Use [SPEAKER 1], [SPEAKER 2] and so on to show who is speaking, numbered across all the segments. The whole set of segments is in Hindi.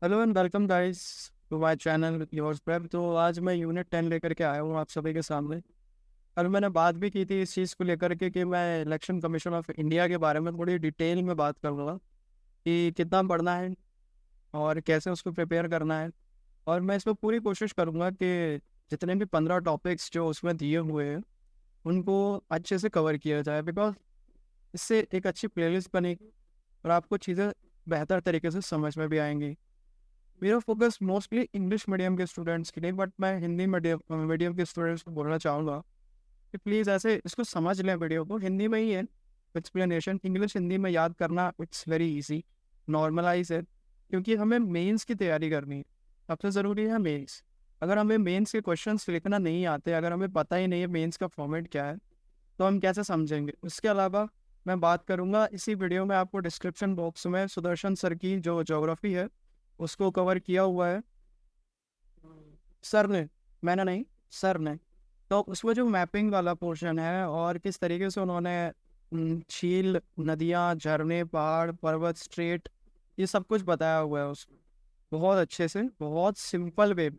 [SPEAKER 1] Hello and welcome guys to my channel yours prep. तो आज मैं यूनिट 10 लेकर के आया हूँ आप सभी के सामने। कल मैंने बात भी की थी इस चीज़ को लेकर के कि मैं इलेक्शन कमीशन ऑफ इंडिया के बारे में थोड़ी डिटेल में बात करूँगा कि कितना पढ़ना है और कैसे उसको प्रिपेयर करना है। और मैं इसमें पूरी कोशिश करूँगा कि जितने भी 15 टॉपिक्स जो उसमें दिए हुए हैं उनको अच्छे से कवर किया जाए, बिकॉज इससे एक अच्छी प्लेलिस्ट बनेगी और आपको चीज़ें बेहतर तरीके से समझ में भी आएंगी। मेरा फोकस मोस्टली इंग्लिश मीडियम के स्टूडेंट्स के लिए, बट मैं हिंदी मीडियम मीडियम के स्टूडेंट्स को बोलना चाहूँगा कि प्लीज़ ऐसे इसको समझ लें। वीडियो को हिंदी में ही है एक्सप्लेनेशन, इंग्लिश हिंदी में याद करना इट्स वेरी इजी, नॉर्मलाइज है, क्योंकि हमें मेंस की तैयारी करनी है। सबसे ज़रूरी है मेंस। अगर हमें मेंस के क्वेश्चंस लिखना नहीं आते, अगर हमें पता ही नहीं है मेंस का फॉर्मेट क्या है, तो हम कैसे समझेंगे। उसके अलावा मैं बात करूँगा इसी वीडियो में, आपको डिस्क्रिप्शन बॉक्स में सुदर्शन सर की जो ज्योग्राफी है उसको कवर किया हुआ है सर ने, मैंने नहीं, सर ने। तो उसमें जो मैपिंग वाला पोर्शन है और किस तरीके से उन्होंने झील, नदियाँ, झरने, पहाड़, पर्वत, स्ट्रेट, ये सब कुछ बताया हुआ है उसमें बहुत अच्छे से, बहुत सिंपल वे।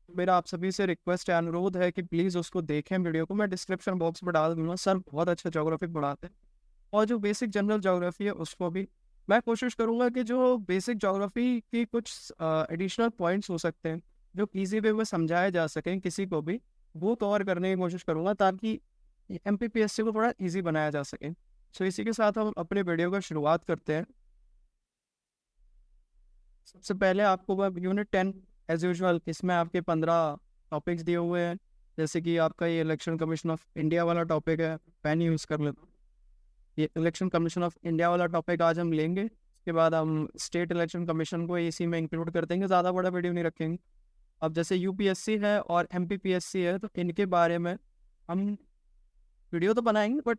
[SPEAKER 1] मेरा आप सभी से रिक्वेस्ट है, अनुरोध है कि प्लीज़ उसको देखें। वीडियो को मैं डिस्क्रिप्शन बॉक्स में डाल दूंगा। सर बहुत अच्छा ज्योग्राफी पढ़ाते हैं और जो बेसिक जनरल ज्योग्राफी है उसको भी मैं कोशिश करूंगा कि जो बेसिक ज्योग्राफी की कुछ एडिशनल पॉइंट्स हो सकते हैं जो इजी वे में समझाए जा सकें किसी को भी, वो कवर करने की कोशिश करूंगा ताकि एमपीपीएससी को थोड़ा इजी बनाया जा सके। सो इसी के साथ हम अपने वीडियो का शुरुआत करते हैं। सबसे पहले आपको मैं यूनिट 10 एज यूजल, इसमें आपके 15 टॉपिक्स दिए हुए हैं। जैसे कि आपका ये इलेक्शन कमीशन ऑफ इंडिया वाला टॉपिक है, पेन यूज़ कर लेता हूँ। ये इलेक्शन कमीशन ऑफ इंडिया वाला टॉपिक आज हम लेंगे। उसके बाद हम स्टेट इलेक्शन कमीशन को इसी में इंक्लूड कर देंगे, ज़्यादा बड़ा वीडियो नहीं रखेंगे। अब जैसे यूपीएससी है और एमपीपीएससी है, तो इनके बारे में हम वीडियो तो बनाएंगे बट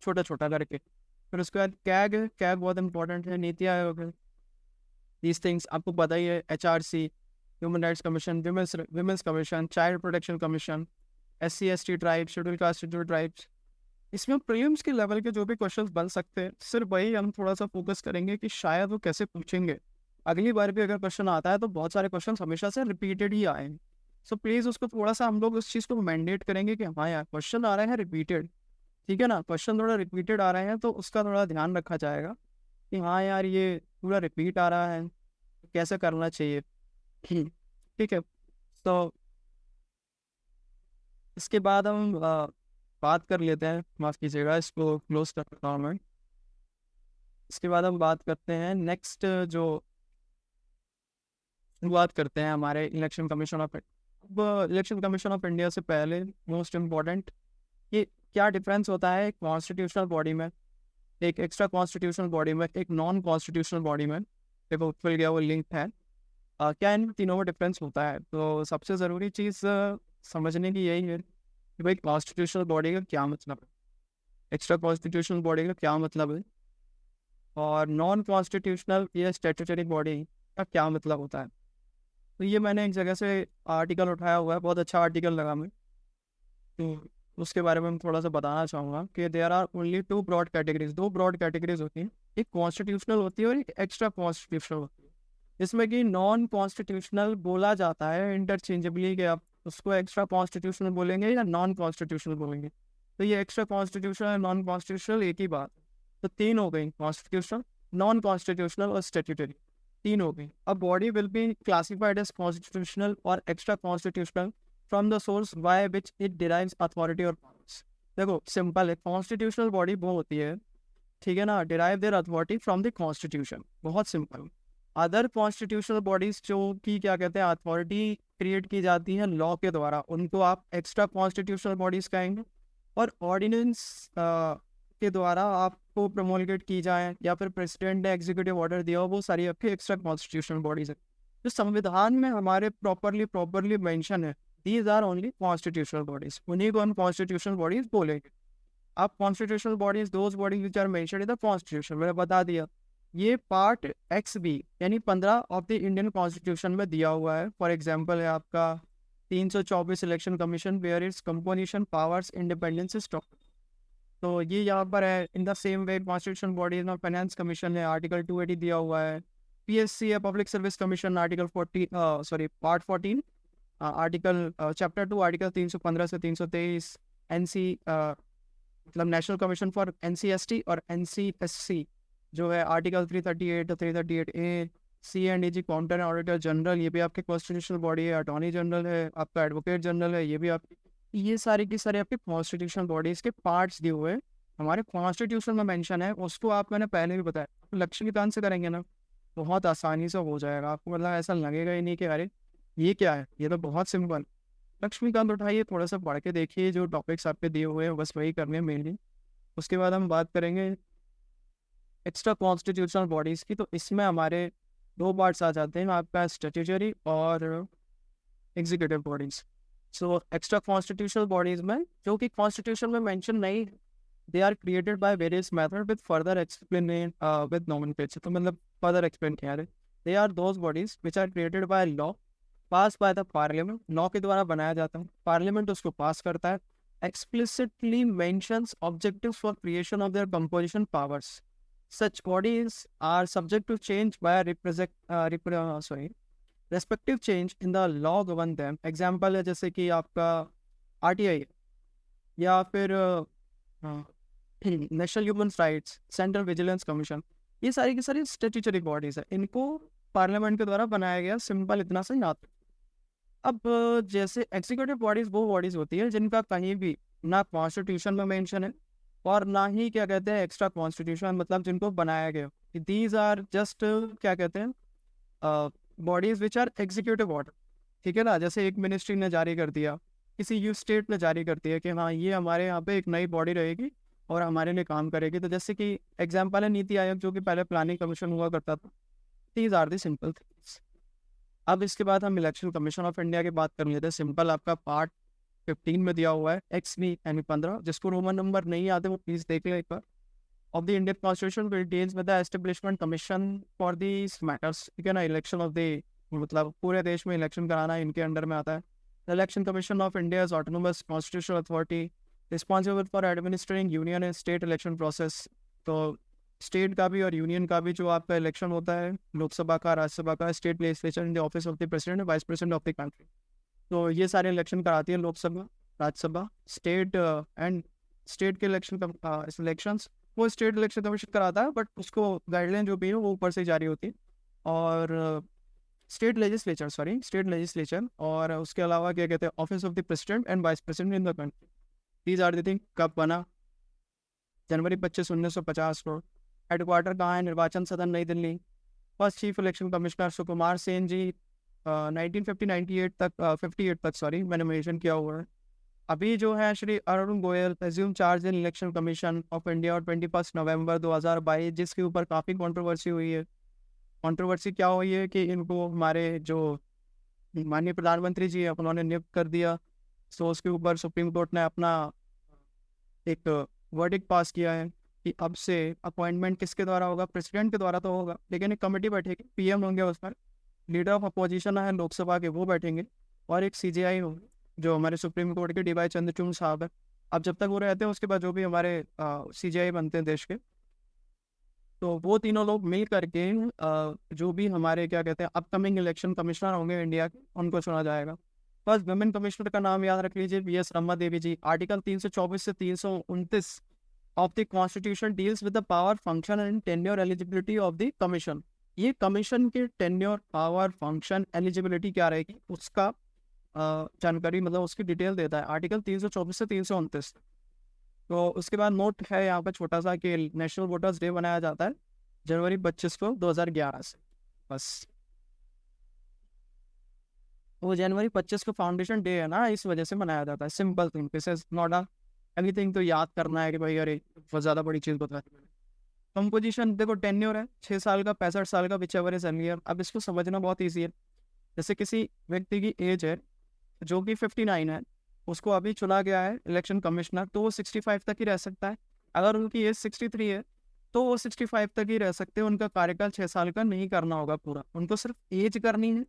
[SPEAKER 1] छोटा छोटा करके। फिर उसके बाद कैग है, कैग बहुत इंपॉर्टेंट है, नीति आयोग है, दीज थिंग्स आपको पता ही है। HRC, human rights commission, women's commission, child protection commission, SC ST tribes, schedule caste, schedule tribes. इसमें प्रीलिम्स के लेवल के जो भी क्वेश्चंस बन सकते हैं, सिर्फ वही हम थोड़ा सा फोकस करेंगे कि शायद वो कैसे पूछेंगे। अगली बार भी अगर क्वेश्चन आता है तो बहुत सारे क्वेश्चन हमेशा से रिपीटेड ही आए। सो प्लीज़ उसको थोड़ा सा हम लोग उस चीज़ को मैंडेट करेंगे कि हाँ यार क्वेश्चन आ रहे हैं रिपीटेड, ठीक है ना, क्वेश्चन थोड़ा रिपीटेड आ रहे हैं तो उसका थोड़ा ध्यान रखा जाएगा कि हाँ यार ये पूरा रिपीट आ रहा है, कैसे करना चाहिए। ठीक है। तो इसके बाद हम बात कर लेते हैं, माफ़ कीजिएगा इसको क्लोज करता हूँ मैं। इसके बाद हम बात करते हैं नेक्स्ट, जो शुरुआत करते हैं हमारे इलेक्शन कमीशन ऑफ। अब इलेक्शन कमीशन ऑफ इंडिया से पहले मोस्ट इम्पॉर्टेंट, ये क्या डिफरेंस होता है एक कॉन्स्टिट्यूशनल बॉडी में, एक एक्स्ट्रा कॉन्स्टिट्यूशनल बॉडी में, एक नॉन कॉन्स्टिट्यूशनल बॉडी में। देखो खुल गया वो लिंक है। क्या इन तीनों में डिफरेंस होता है? तो सबसे ज़रूरी चीज़ समझने की यही है कि भाई कॉन्स्टिट्यूशनल बॉडी का क्या मतलब है, एक्स्ट्रा कॉन्स्टिट्यूशनल बॉडी का क्या मतलब है, और नॉन कॉन्स्टिट्यूशनल या स्टैट्यूटरी बॉडी का क्या मतलब होता है। तो ये मैंने एक जगह से आर्टिकल उठाया हुआ है, बहुत अच्छा आर्टिकल लगा मैं, तो उसके बारे में मैं थोड़ा सा बताना चाहूँगा कि there are only two broad categories, दो ब्रॉड कैटेगरीज होती हैं। एक कॉन्स्टिट्यूशनल होती है और एक एक्स्ट्रा कॉन्स्टिट्यूशनल होती है। इसमें कि नॉन कॉन्स्टिट्यूशनल बोला जाता है इंटरचेंजेबली कि आप उसको एक्स्ट्रा कॉन्स्टिट्यूशनल बोलेंगे या नॉन कॉन्स्टिट्यूशनल बोलेंगे। तो ये एक्स्ट्रा कॉन्स्टिट्यूशनल और नॉन कॉन्स्टिट्यूशनल एक ही बात है। तो तीन हो गई, कॉन्स्टिट्यूशनल, नॉन कॉन्स्टिट्यूशनल और स्टेट्यूटरी, तीन हो गई। अब body will be classified as constitutional और extra constitutional from the source by which it derives authority और पावर्स। देखो सिंपल है, कॉन्स्टिट्यूशनल बॉडी वो होती है, ठीक है ना, derive their authority from the constitution, बहुत सिंपल। अदर कॉन्स्टिट्यूशनल बॉडीज जो कि क्या कहते हैं अथॉरिटी क्रिएट की जाती है लॉ के द्वारा, उनको आप एक्स्ट्रा कॉन्स्टिट्यूशनल बॉडीज कहेंगे। और ऑर्डिनेंस के द्वारा आपको प्रोमोलगेट की जाए या फिर प्रेसिडेंट ने एग्जीक्यूटिव ऑर्डर दिया हो, वो सारी आपकी एक्स्ट्रा कॉन्स्टिट्यूशनल बॉडीज है जो संविधान में हमारे प्रॉपरली प्रॉपरली मेंशन है। These are only constitutional bodies, उन्हीं को हम कॉन्स्टिट्यूशनल बॉडीज बोलेंगे। आप constitutional bodies those bodies which are mentioned in the constitution, मैंने बता दिया। ये पार्ट XB यानी 15 ऑफ द इंडियन कॉन्स्टिट्यूशन में दिया हुआ है। फॉर एग्जांपल है आपका 324 election commission where its composition powers independence stock. तो ये यहाँ पर है। In the same way constitution bodies में फाइनेंस कमीशन है, आर्टिकल 280 दिया हुआ है। PSC है, public service commission, article 40 part 14, article chapter 2 article 315 से 323, NC मतलब नेशनल कमीशन फॉर NCST और NCSC जो है article 338 338A, C&EG counter auditor general, ये भी आपके कॉन्स्टिट्यूशनल बॉडी है, अटॉर्नी जनरल है, आपका एडवोकेट जनरल है, ये भी आप, ये सारे की सारे आपके कॉन्स्टिट्यूशनल बॉडीज के पार्ट्स दिए हुए हैं, हमारे कॉन्स्टिट्यूशन में मेंशन है, उसको आप मैंने पहले भी बताया, लक्ष्मीकांत से करेंगे ना बहुत आसानी से हो जाएगा आपको, मतलब ऐसा लगेगा ही नहीं कि अरे ये क्या है, ये तो बहुत सिंपल। लक्ष्मीकांत उठाइए, थोड़ा सा पढ़ के देखिए, जो टॉपिक्स आपके दिए हुए हैं बस वही करने हैं मेनली। उसके बाद हम बात करेंगे एक्स्ट्रा कॉन्स्टिट्यूशनल बॉडीज़ की, तो इसमें हमारे दो पार्ट्स आ जाते हैं, आपका स्टैट्यूटरी और executive bodies. So extra constitutional bodies में जो कि कॉन्स्टिट्यूशन में मेंशन नहीं, they are created by various method with further explain with nomenclature, तो मतलब फर्दर एक्सप्लेन किया है। They are those bodies which are created by law, pass by the parliament, law के द्वारा बनाया जाता है, पार्लियामेंट उसको पास करता है, explicitly mentions objectives for creation of their composition powers. Such bodies are subject to change by a respective change in the law govern them. Example है जैसे कि आपका RTI या फिर national human rights, central vigilance commission, ये सारी की सारी स्टैट्यूटरी बॉडीज है, इनको पार्लियामेंट के द्वारा बनाया गया, सिंपल इतना सा याद। अब जैसे एग्जीक्यूटिव बॉडीज वो बॉडीज होती है जिनका कहीं भी ना कॉन्स्टिट्यूशन में मेंशन है और ना ही क्या कहते हैं एक्स्ट्रा कॉन्स्टिट्यूशन, मतलब जिनको बनाया गया, दीज आर जस्ट क्या कहते हैं bodies which are executive order, ठीक है ना। जैसे एक मिनिस्ट्री ने जारी कर दिया, किसी यू स्टेट ने जारी कर दिया कि हाँ ये हमारे यहाँ पे एक नई बॉडी रहेगी और हमारे लिए काम करेगी, तो जैसे कि एग्जाम्पल है नीति आयोग जो कि पहले प्लानिंग कमीशन हुआ करता था। These are the simple things. अब इसके बाद हम इलेक्शन कमीशन ऑफ इंडिया की बात कर लेते हैं। सिंपल आपका पार्ट 15 में दिया हुआ है XB यानी 15, जिसको रोमन नंबर नहीं आते वो प्लीज देख ले एक बार। Of the Indian constitution will deals with the establishment commission for these matters, ठीक है ना। इलेक्शन ऑफ द, मतलब पूरे देश में इलेक्शन कराना इनके अंडर में आता है। The election commission of India is autonomous constitutional authority responsible for administrating union and state election process. तो स्टेट का भी और यूनियन का भी जो आपका इलेक्शन होता है, लोकसभा का, राज्यसभा का, state legislature in the office of the president vice president of the country, तो ये सारे इलेक्शन कराती है Lok Sabha, Rajya Sabha, state and state के इलेक्शंस वो स्टेट इलेक्शन कमीशन कराता है, बट उसको गाइडलाइन जो भी है वो ऊपर से जारी होती है। और स्टेट लेजिस्लेचर और उसके अलावा क्या कहते हैं office of the president and vice president in the country. These are the thing. कब बना? जनवरी 25, 1950 को। हेडक्वार्टर कहाँ है? Nirvachan Sadan New Delhi. First chief election commissioner Sukumar Sen ji 1958 तक सॉरी मैंने मेंशन किया हुआ है। अभी जो है Shri Arun Goyal assume charge in election commission of India और 21 नवंबर 2022, जिसके ऊपर काफ़ी कंट्रोवर्सी हुई है। कंट्रोवर्सी क्या हुई है कि इनको हमारे जो माननीय प्रधानमंत्री जी है उन्होंने नियुक्त कर दिया, सो उसके ऊपर सुप्रीम कोर्ट ने अपना एक वर्डिक्ट पास किया है कि अब से अपॉइंटमेंट किसके द्वारा होगा? प्रेसिडेंट के द्वारा तो होगा, लेकिन एक कमेटी बैठेगी, PM होंगे उस पर, लीडर ऑफ अपोजिशन है लोकसभा के वो बैठेंगे, और एक CJI होंगे जो हमारे सुप्रीम कोर्ट के DY चंद्रचूड़ साहब है। अब जब तक वो रहते हैं उसके बाद जो भी हमारे CJI बनते हैं देश के, तो वो तीनों लोग मिल करके जो भी हमारे क्या कहते हैं अपकमिंग इलेक्शन कमिश्नर होंगे इंडिया के, उनको चुना जाएगा। फर्स्ट वुमेन कमिश्नर का नाम याद रख लीजिए, VS रमा देवी जी। आर्टिकल 324 से 329 of the constitution deals with the power, function and tenure eligibility of the commission. ये कमीशन के टेन्योर, पावर, फंक्शन, एलिजिबिलिटी क्या रहेगी उसका जानकारी, मतलब उसकी डिटेल देता है आर्टिकल 324 से 329। तो उसके बाद नोट है यहाँ पर छोटा सा कि नेशनल वोटर्स डे मनाया जाता है जनवरी 25 को 2011 से। बस वो जनवरी 25 को फाउंडेशन डे है ना, इस वजह से मनाया जाता है। Simple thing, this is not a anything तो याद करना है कि भाई अरे बहुत ज़्यादा बड़ी चीज़ बता दी मैंने। कंपोजिशन देखो, टेन्योर है 6 साल का, 65 साल का, विचेवर इज अर्लियर। अब इसको समझना बहुत ईजी है। जैसे किसी व्यक्ति की एज है जो कि 59 है, उसको अभी चुना गया है इलेक्शन कमिश्नर, तो वो 65 तक ही रह सकता है। अगर उनकी एज 63 है तो वो 65 तक ही रह सकते हैं, उनका कार्यकाल 6 साल का नहीं करना होगा पूरा, उनको सिर्फ एज करनी है।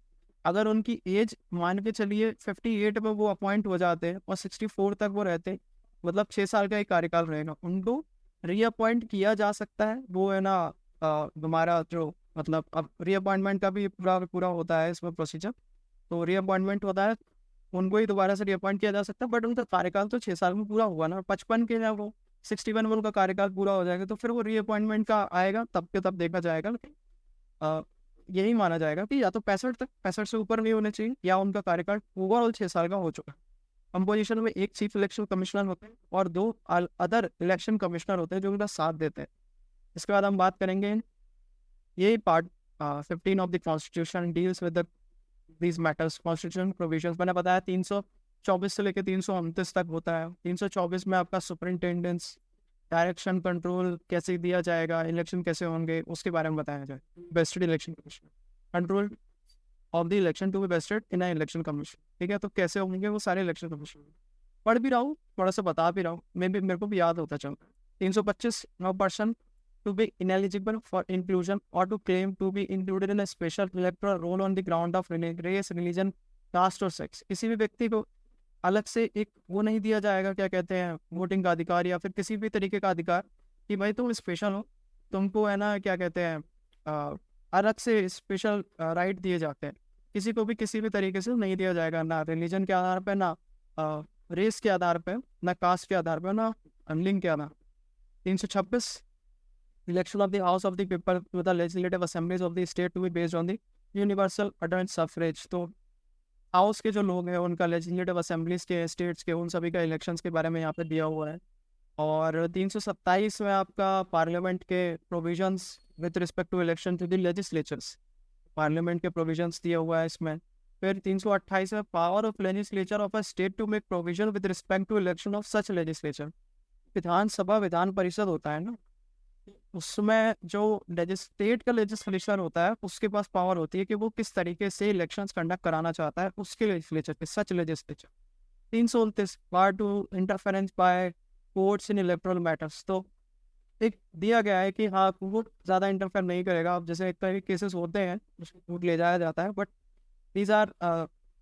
[SPEAKER 1] अगर उनकी एज मान के चलिए 58 में वो अपॉइंट हो जाते हैं और 64 तक वो रहते हैं, मतलब 6 साल का ही कार्यकाल रहेगा, उनको रीअपॉइंट किया जा सकता है। वो है ना हमारा जो मतलब अब रीअपॉइंटमेंट का भी पूरा पूरा होता है इसमें प्रोसीजर। तो रीअपॉइंटमेंट होता है, उनको ही दोबारा से रीअपॉइंट किया जा सकता है, बट उनका कार्यकाल तो 6 साल में पूरा हुआ ना, 55 के जब वो 61 में उनका कार्यकाल पूरा हो जाएगा तो फिर वो रीअपॉइंटमेंट का आएगा, तब के तब देखा जाएगा। लेकिन अ, यही माना जाएगा कि या तो 65 तक, 65 से ऊपर नहीं होने चाहिए, या उनका कार्यकाल ओवरऑल 6 साल का हो चुका है। कंपोजिशन में एक चीफ इलेक्शन कमिश्नर होते हैं और 2 अदर इलेक्शन कमिश्नर होते हैं जो उनका साथ देते हैं। इसके बाद हम बात करेंगे, ये part 15 of the constitution deals with these matters. Constitution provisions मैंने बताया 324 से लेकर 329 तक होता है। 324 में आपका सुपरिंटेंडेंस, डायरेक्शन, कंट्रोल कैसे दिया जाएगा, इलेक्शन कैसे होंगे, उसके बारे में बताया जाए। Vested election commission, control of the election to be vested in an election commission. ठीक है, तो कैसे होंगे वो सारे इलेक्शन कमीशन। पढ़ भी रहा हूँ, थोड़ा सा बता भी रहा हूँ, मेरे को भी याद होता चलता है। 325, no person to be ineligible for inclusion or to claim to be included in a special electoral roll on the ground of race, religion, caste और sex। किसी भी व्यक्ति को अलग से एक वो नहीं दिया जाएगा, क्या कहते हैं, वोटिंग का अधिकार या फिर किसी भी तरीके का अधिकार कि भाई तुम स्पेशल हो, तुमको है ना क्या कहते हैं अलग से स्पेशल राइट दिए जाते हैं। किसी को भी किसी भी तरीके से नहीं दिया जाएगा, ना रिलीजन के आधार पर, ना रेस के आधार पर, ना कास्ट के आधार पर, ना लिंग के आधार। 326, election of the House of the People to the legislative assemblies of the state to be based on the universal adult suffrage। तो हाउस के जो लोग हैं उनका लेजिस्लेटिव असेंबलीज के, स्टेट्स के, उन सभी का इलेक्शंस के बारे में यहाँ पे दिया हुआ है। और 327 में आपका पार्लियामेंट के provisions with respect to election to the legislatures, parliament के प्रोविजंस दिया हुआ है इसमें। फिर 328 में power of legislature of a state to make provision with respect to election of such legislature. Vidhan Sabha, Vidhan Parishad होता है ना, उसमें जो स्टेट का लेजिस्लेचर होता है उसके पास पावर होती है कि वो किस तरीके से इलेक्शंस कंडक्ट कराना चाहता है, उसके लेजिस्लेचर के, such legislature. 329, part two interference by courts in electoral matters. तो एक दिया गया है कि हाँ कोर्ट ज़्यादा इंटरफेयर नहीं करेगा। अब जैसे एक तरह के केसेस होते हैं उसको कोर्ट ले जाया जाता है, बट दीज आर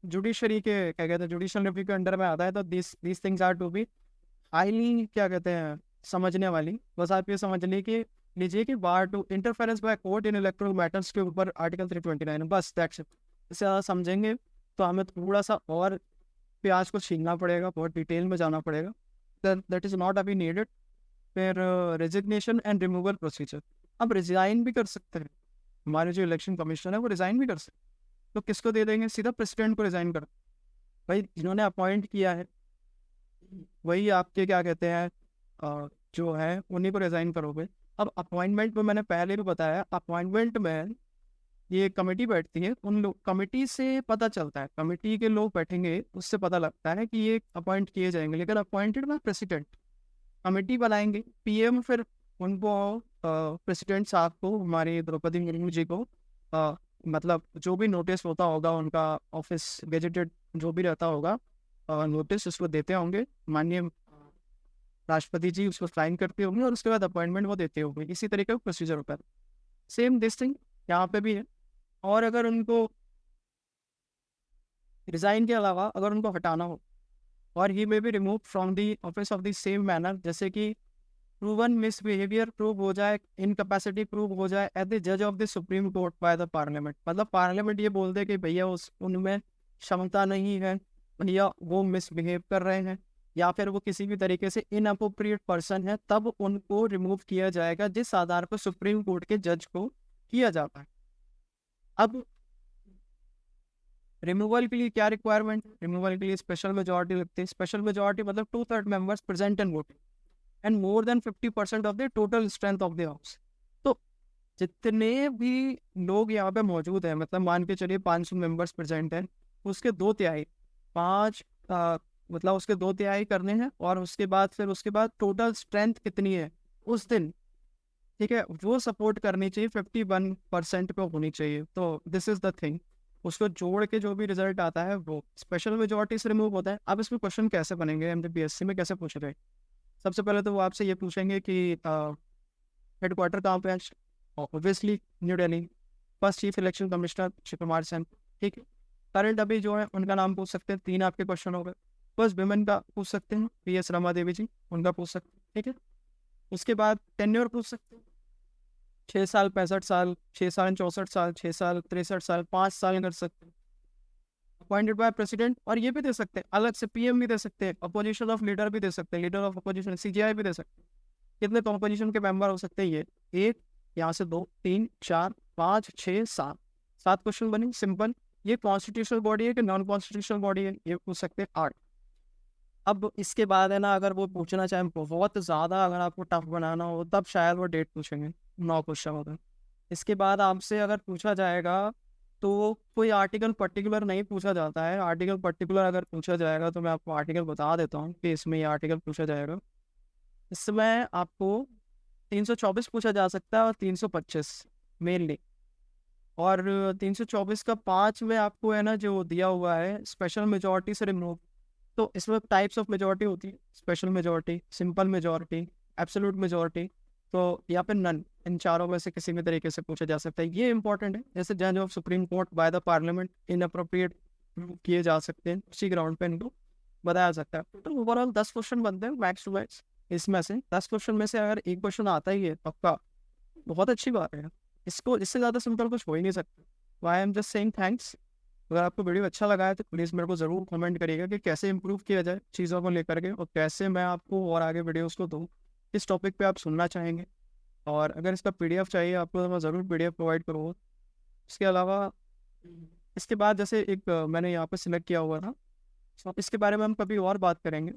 [SPEAKER 1] जुडिशरी के, क्या कहते हैं, जुडिशल रिव्यू के अंडर में आता है। तो this things are to be highly, क्या कहते हैं, समझने वाली। बस आप ये समझ लीजिए कि bar to interference by court in electoral matters के ऊपर आर्टिकल 329, बस दैट्स इट। इससे ज़्यादा समझेंगे तो हमें थोड़ा सा और प्याज को छीलना पड़ेगा, बहुत डिटेल में जाना पड़ेगा, दैट इज़ नॉट अभी नीडेड। फिर रेजिग्नेशन एंड रिमूवल प्रोसीजर। अब रिजाइन भी कर सकते हैं, हमारे जो इलेक्शन कमीशन है वो रिजाइन भी कर सकते हैं। तो किसको दे देंगे? सीधा प्रेसिडेंट को रिजाइन कर, भाई जिन्होंने अपॉइंट किया है वही आपके, क्या कहते हैं, जो है उन्हीं को रिजाइन करोगे। अब अपॉइंटमेंट में मैंने पहले भी बताया, अपॉइंटमेंट में ये कमेटी बैठती है, उन लोग कमेटी से पता चलता है, कमेटी के लोग बैठेंगे उससे पता लगता है कि ये अपॉइंट किए जाएंगे। लेकिन अपॉइंटेड में प्रेसिडेंट, कमेटी बनाएंगे, पीएम फिर उनको प्रेसिडेंट साहब को, हमारी द्रौपदी मुर्मू जी को मतलब जो भी नोटिस होता होगा उनका ऑफिस गेजेटेड जो भी रहता होगा नोटिस, उसको देते होंगे, माननीय राष्ट्रपति जी उसको साइन करते होंगे और उसके बाद अपॉइंटमेंट वो देते होंगे। इसी तरीके का प्रोसीजर होता है। सेम दिस थिंग यहाँ पे भी है। और अगर उनको रिजाइन के अलावा अगर उनको हटाना हो, और he may be removed from the office of the same manner, जैसे कि प्रूवन मिसबिहेवियर प्रूव हो जाए, इनकैपेसिटी प्रूव हो जाए एट द जज of the supreme court by the parliament. मतलब पार्लियामेंट ये बोल दे कि भैया उनमें क्षमता नहीं है, भैया वो मिसबिहेव कर रहे हैं, या फिर वो किसी भी तरीके से इनअप्रोप्रिएट पर्सन है, तब उनको रिमूव किया जाएगा, जिस आधार पर सुप्रीम कोर्ट के जज को किया जाता है। अब रिमूवल के लिए क्या रिक्वायरमेंट? रिमूवल के लिए स्पेशल मेजोरिटी लगती है। स्पेशल मेजोरिटी मतलब 2/3 members present and voting and more than 50% of the total strength of the house. तो जितने भी लोग यहाँ पे मौजूद हैं, मतलब मान के चलिए 500 मेंबर्स प्रेजेंट हैं, उसके 2/3, मतलब उसके 2/3 करने हैं, और उसके बाद टोटल स्ट्रेंथ कितनी है उस दिन, ठीक है, वो सपोर्ट करनी चाहिए, 51% पे होनी चाहिए। तो दिस इज द थिंग, उसको जोड़ के जो भी रिजल्ट आता है वो स्पेशल मेजोरिटी से रिमूव होता है। अब इसमें क्वेश्चन कैसे बनेंगे, एमपीएससी में कैसे पूछ रहे हैं? सबसे पहले तो वो आपसे ये पूछेंगे कि हेडक्वार्टर कहाँ पे है? Obviously new Delhi. First chief election commissioner Shri Kumar Sen, ठीक है। करंट अभी जो है उनका नाम पूछ सकते हैं, 3 आपके क्वेश्चन हो गए। फर्स्ट विमेन का पूछ सकते हैं, PS रमा देवी जी, उनका पूछ सकते हैं, ठीक है। उसके बाद टेन्योर पूछ सकते हैं, 6 साल 65 साल, 6 साल 64 साल, 6 साल 63 साल, 5 साल कर सकते हैं अपॉइंटेड बाय प्रेसिडेंट। और ये भी दे सकते हैं अलग से, पीएम भी दे सकते हैं, अपोजिशन ऑफ लीडर भी दे सकते हैं, लीडर ऑफ अपोजिशन सीजीआई भी दे सकते हैं। कितने अपोजिशन के मेंबर हो सकते हैं ये? एक, यहाँ से 2 3 4 5 6 7, 7 क्वेश्चन बने सिंपल। ये कॉन्स्टिट्यूशनल बॉडी है कि नॉन कॉन्स्टिट्यूशनल बॉडी है, ये पूछ सकते हैं 8। अब इसके बाद है ना, अगर वो पूछना चाहें बहुत ज़्यादा, अगर आपको टफ बनाना हो तब शायद वो डेट पूछेंगे, 9 क्वेश्चन होता है। इसके बाद आपसे अगर पूछा जाएगा तो कोई आर्टिकल पर्टिकुलर नहीं पूछा जाता है। आर्टिकल पर्टिकुलर अगर पूछा जाएगा तो मैं आपको आर्टिकल बता देता हूँ कि इसमें ये आर्टिकल पूछा जाएगा। इसमें आपको 324 पूछा जा सकता है और 325 मेनली। और 324 का 5 में आपको है ना जो दिया हुआ है स्पेशल मेजोरिटी से रिमूव। तो इसमें टाइप्स ऑफ मेजोरिटी होती है, special majority, simple majority, absolute majority. तो या फिर नन, इन चारों में से किसी भी तरीके से पूछा जा सकता है। ये इंपॉर्टेंट है, जैसे जज of supreme court by the parliament in appropriate किए जा सकते हैं, उसी ग्राउंड पे इनको बताया सकता है। तो ओवरऑल 10 क्वेश्चन बनते हैं मैक्स टू मैक्स। इसमें से 10 क्वेश्चन में से अगर एक क्वेश्चन आता ही है पक्का, बहुत अच्छी बात है। इसको इससे ज़्यादा सिंपल कुछ हो ही नहीं सकता। I am just saying thanks. अगर आपको वीडियो अच्छा लगा है तो प्लीज़ मेरे को ज़रूर कमेंट करिएगा कि कैसे इंप्रूव किया जाए चीज़ों को लेकर के, और कैसे मैं आपको और आगे वीडियोस को दूँ, किस टॉपिक पे आप सुनना चाहेंगे। और अगर इसका पीडीएफ चाहिए आपको तो मैं ज़रूर पीडीएफ प्रोवाइड करूँगा। इसके अलावा इसके बाद जैसे एक मैंने यहाँ पे सिलेक्ट किया हुआ था, तो इसके बारे में हम कभी और बात करेंगे।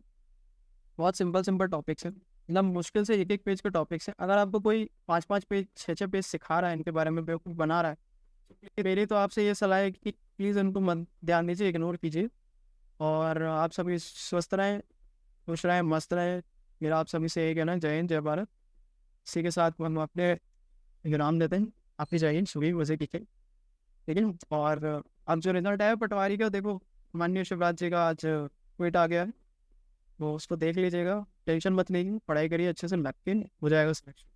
[SPEAKER 1] बहुत सिंपल सिंपल टॉपिक्स हैं, एकदम मुश्किल से एक एक पेज के टॉपिक्स हैं। अगर आपको कोई 5-5 पेज 6-6 पेज सिखा रहा है इनके बारे में, बेवकूफ़ बना रहा है, तो मेरी तो आपसे ये सलाह है कि प्लीज़ इनको मन ध्यान दीजिए, इग्नोर कीजिए। और आप सभी स्वस्थ रहें, खुश रहें, मस्त रहें। मेरा आप सभी से एक है ना, जय हिंद जय भारत। इसी के साथ हम अपने विराम देते हैं। आपकी जय हिंद, सुबह मजे की ठीक है। और अब जो रिजल्ट आया पटवारी का, देखो माननीय शिवराज जी का आज ट्वीट आ गया है, वो उसको देख लीजिएगा। टेंशन मत लीजिए, पढ़ाई करिए अच्छे से, लग के हो जाएगा सिलेक्शन।